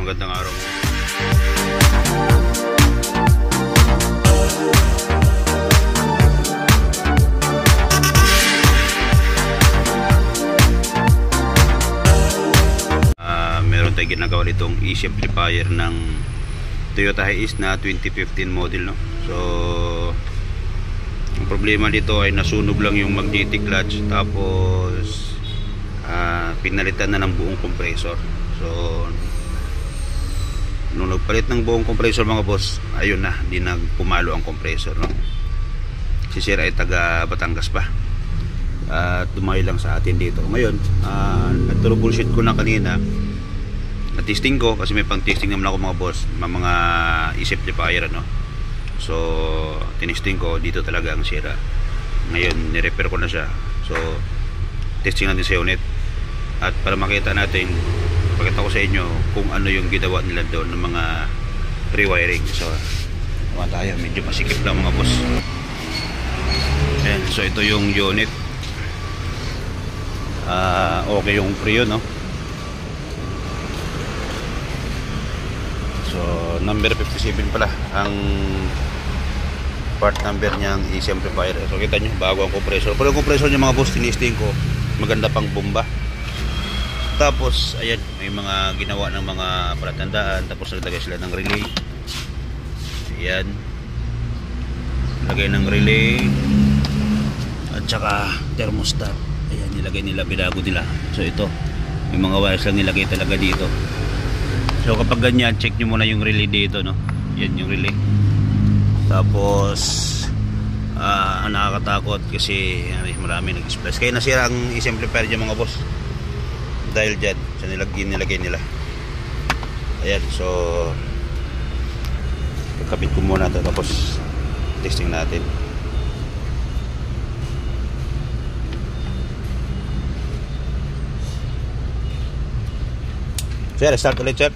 magandang araw. Meron tayong ginagawa itong AC amplifier ng Toyota Hiace na 2015 model, no? So ang problema dito ay nasunog lang yung magnetic clutch, tapos pinalitan na ng buong compressor. So nung nagpalit ng buong compressor mga boss, ayun na, di nagpumalo ang compressor, no? Si sir ay taga Batangas pa at tumayo lang sa atin dito. Ngayon nag-troubleshoot ko na kanina, na-testing ko kasi may pang-testing naman ako mga boss, mga AC amplifier, ano. So tinesting ko, dito talaga ang sira. Ngayon ni-repair ko na siya. So testing natin sa unit at para makita natin, pakita ko sa inyo kung ano yung ginawa nila doon ng mga pre-wiring. So naman tayo, medyo masikip lang mga boss. Ayan, so ito yung unit. Okay yung pre yun, no? So number 57 pala ang part number niyang AC amplifier. So kita nyo, bago ang compressor. Pero yung compressor niya mga boss, tinisting ko, maganda pang bomba. Tapos ayan, may mga ginawa ng mga palatandaan. Tapos nagtagay sila ng relay. Ayan, lagay ng relay at saka thermostat. Ayan, nilagay nila, binago nila. So ito, may mga wires lang nilagay talaga dito. So kapag ganyan, check nyo muna yung relay dito, no? Yan yung relay. Tapos nakakatakot kasi marami nag-splash. Kaya nasira ang AC amplifier dyan mga boss, dahil dyan sa nilagay nila. Ayan, so pagkabit ko muna ito, tapos testing natin. Sir, start ulit sir,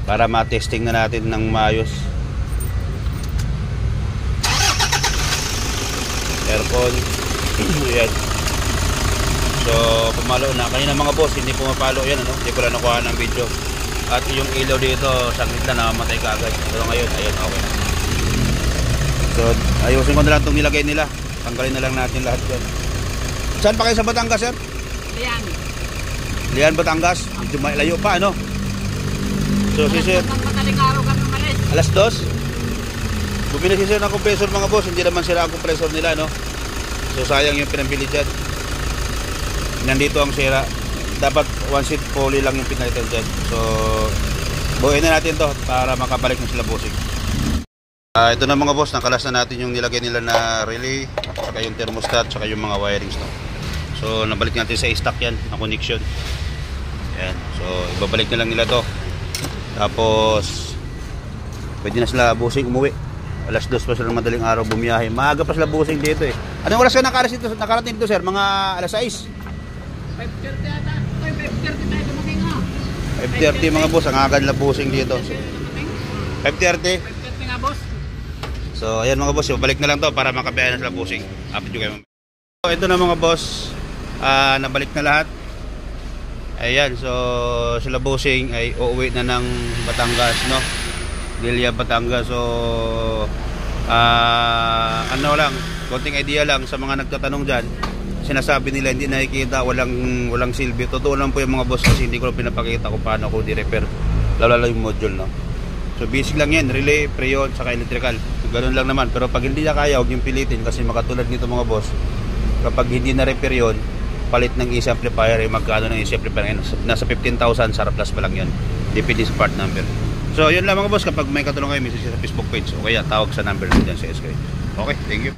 para ma-testing na natin ng maayos. Aircon. Ayan. So pumalo na kanina mga boss, hindi pumapalo yan, ano? Hindi ko lang nakuha ng video. At yung ilaw dito saglit na namamatay ka agad. Pero ngayon, ayun, okay na. So ayusin ko na lang itong nilagay nila. Tanggalin na lang natin lahat yan. Saan pa kayo sa Batangas sir? Lian. Lian, Batangas. Medyo malayo pa, ano? So si sir, madaling araw kami umalis. alas 2 bumili si sir ng compressor mga boss. Hindi naman sila ang compressor nila, no? So sayang yung pinambili dyan. Nandito ang sira. Dapat one seat poly lang yung pinalitan dyan. So buuin na natin to para makabalik na sila bossing. Ito na mga boss, nakalas na natin yung nilagay nila na relay, saka yung thermostat, saka yung mga wirings, no? So nabalik natin sa stock yan, ang connection. Ayan. So ibabalik na lang nila to. Tapos pwede na sila bossing umuwi. Alas 2 pa sila ng madaling araw bumiyahe. Maaga pa sila bossing dito, eh. Anong oras ka nakarating dito sir? Mga alas 6? 5:30 ata. 5:30 tayo dumating, ha? 5:30 mga boss, ang aga nila bossing dito. So, 5:30? 5:30 nga boss. So ayan mga boss, balik na lang to para makabiyahe na sila bossing. Update ko kayo. So ito na mga boss, nabalik na lahat. Ayan, so sila bossing ay uuwi na ng Batangas, no? Lilia, Batangas. So ano lang, konting idea lang sa mga nagtatanong dyan. Sinasabi nila hindi nakikita, walang silbi. Totoo lang po yung mga boss, kasi hindi ko lang pinapakita kung paano ko di-repair, lalo yung module, no? So basic lang yan, relay, preyon, saka electrical. Ganun lang naman. Pero pag hindi na kaya, huwag yung pilitin, kasi makatulad nito mga boss, kapag hindi na repair yun, palit ng AC amplifier, magkano ng AC amplifier? Nasa 15,000, sarap plus pa lang yun. Depende sa part number. So yun lang mga boss, kapag may katulong kayo, message sa Facebook page o kaya tawag sa number dyan sa screen. Okay, thank you.